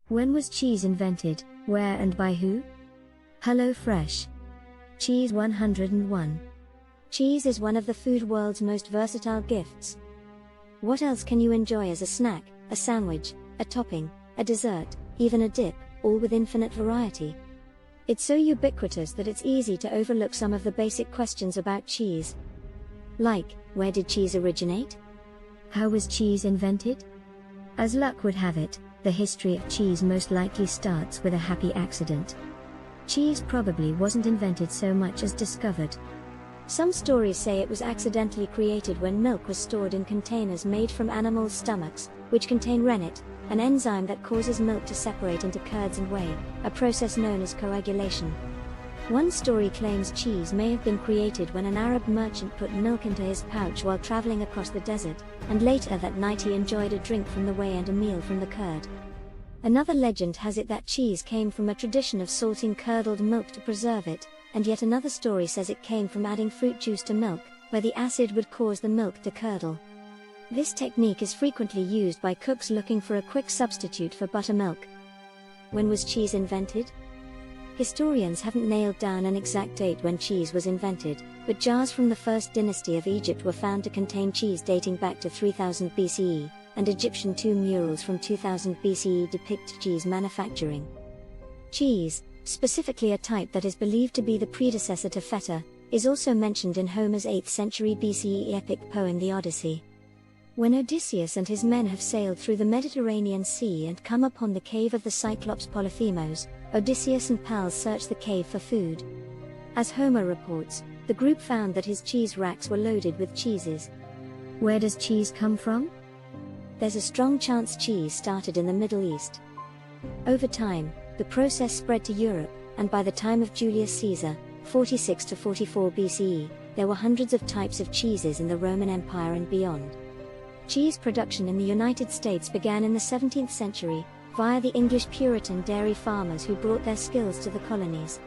When was cheese invented, where and by who? HelloFresh. Cheese 101. Cheese is one of the food world's most versatile gifts. What else can you enjoy as a snack, a sandwich, a topping, a dessert, even a dip, all with infinite variety? It's so ubiquitous that it's easy to overlook some of the basic questions about cheese. Like, where did cheese originate? How was cheese invented? As luck would have it, the history of cheese most likely starts with a happy accident. Cheese probably wasn't invented so much as discovered. Some stories say it was accidentally created when milk was stored in containers made from animals' stomachs, which contain rennet, an enzyme that causes milk to separate into curds and whey, a process known as coagulation. One story claims cheese may have been created when an Arab merchant put milk into his pouch while traveling across the desert, and later that night he enjoyed a drink from the whey and a meal from the curd. Another legend has it that cheese came from a tradition of salting curdled milk to preserve it, and yet another story says it came from adding fruit juice to milk, where the acid would cause the milk to curdle. This technique is frequently used by cooks looking for a quick substitute for buttermilk. When was cheese invented? Historians haven't nailed down an exact date when cheese was invented, but jars from the First Dynasty of Egypt were found to contain cheese dating back to 3000 BCE, and Egyptian tomb murals from 2000 BCE depict cheese manufacturing. Cheese, specifically a type that is believed to be the predecessor to feta, is also mentioned in Homer's 8th century BCE epic poem The Odyssey. When Odysseus and his men have sailed through the Mediterranean Sea and come upon the cave of the Cyclops Polyphemus, Odysseus and pals search the cave for food. As Homer reports, the group found that his cheese racks were loaded with cheeses. Where does cheese come from? There's a strong chance cheese started in the Middle East. Over time, the process spread to Europe, and by the time of Julius Caesar, 46 to 44 BCE, there were hundreds of types of cheeses in the Roman Empire and beyond. Cheese production in the United States began in the 17th century, via the English Puritan dairy farmers who brought their skills to the colonies.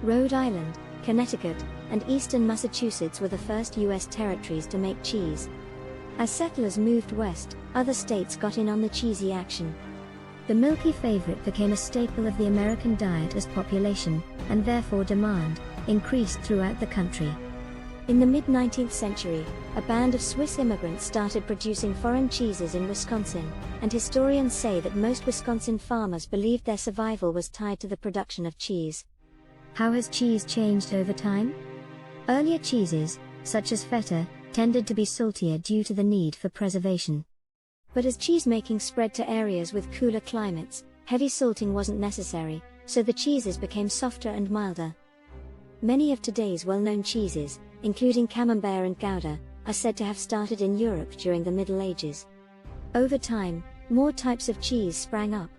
Rhode Island, Connecticut, and eastern Massachusetts were the first U.S. territories to make cheese. As settlers moved west, other states got in on the cheesy action. The milky favorite became a staple of the American diet as population, and therefore demand, increased throughout the country. In the mid-19th century, a band of Swiss immigrants started producing foreign cheeses in Wisconsin, and historians say that most Wisconsin farmers believed their survival was tied to the production of cheese. How has cheese changed over time? Earlier cheeses, such as feta, tended to be saltier due to the need for preservation. But as cheesemaking spread to areas with cooler climates, heavy salting wasn't necessary, so the cheeses became softer and milder. Many of today's well-known cheeses, including Camembert and Gouda, are said to have started in Europe during the Middle Ages. Over time, more types of cheese sprang up.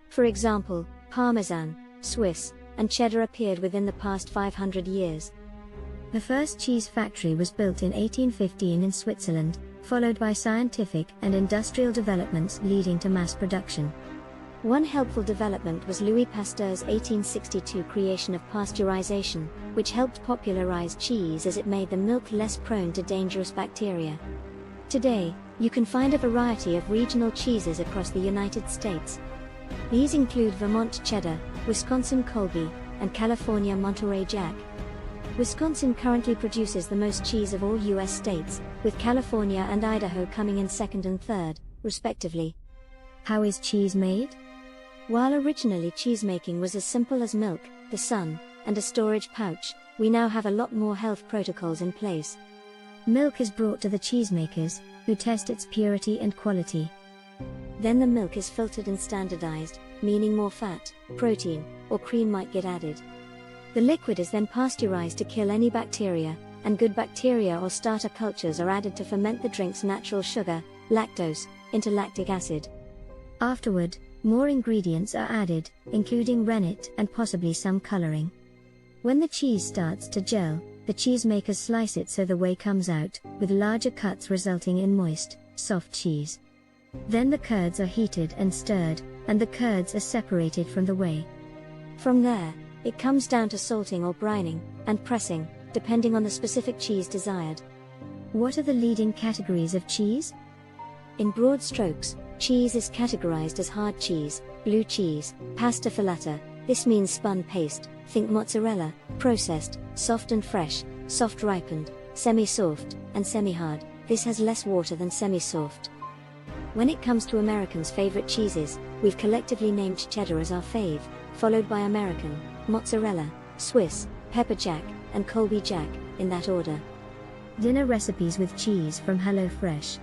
For example, Parmesan, Swiss, and Cheddar appeared within the past 500 years. The first cheese factory was built in 1815 in Switzerland, followed by scientific and industrial developments leading to mass production. One helpful development was Louis Pasteur's 1862 creation of pasteurization, which helped popularize cheese as it made the milk less prone to dangerous bacteria. Today, you can find a variety of regional cheeses across the United States. These include Vermont Cheddar, Wisconsin Colby, and California Monterey Jack. Wisconsin currently produces the most cheese of all U.S. states, with California and Idaho coming in second and third, respectively. How is cheese made? While originally cheesemaking was as simple as milk, the sun, and a storage pouch, we now have a lot more health protocols in place. Milk is brought to the cheesemakers, who test its purity and quality. Then the milk is filtered and standardized, meaning more fat, protein, or cream might get added. The liquid is then pasteurized to kill any bacteria, and good bacteria or starter cultures are added to ferment the drink's natural sugar, lactose, into lactic acid. Afterward, more ingredients are added, including rennet and possibly some coloring. When the cheese starts to gel, the cheesemakers slice it so the whey comes out, with larger cuts resulting in moist, soft cheese. Then the curds are heated and stirred, and the curds are separated from the whey. From there, it comes down to salting or brining, and pressing, depending on the specific cheese desired. What are the leading categories of cheese? In broad strokes, cheese is categorized as hard cheese, Blue cheese, pasta filata, this means spun paste, think mozzarella, processed, soft and fresh, soft ripened, semi-soft, and semi-hard, this has less water than semi-soft. When it comes to Americans' favorite cheeses, we've collectively named cheddar as our fave, followed by American, mozzarella, Swiss, pepper jack, and Colby jack, in that order. Dinner recipes with cheese from HelloFresh.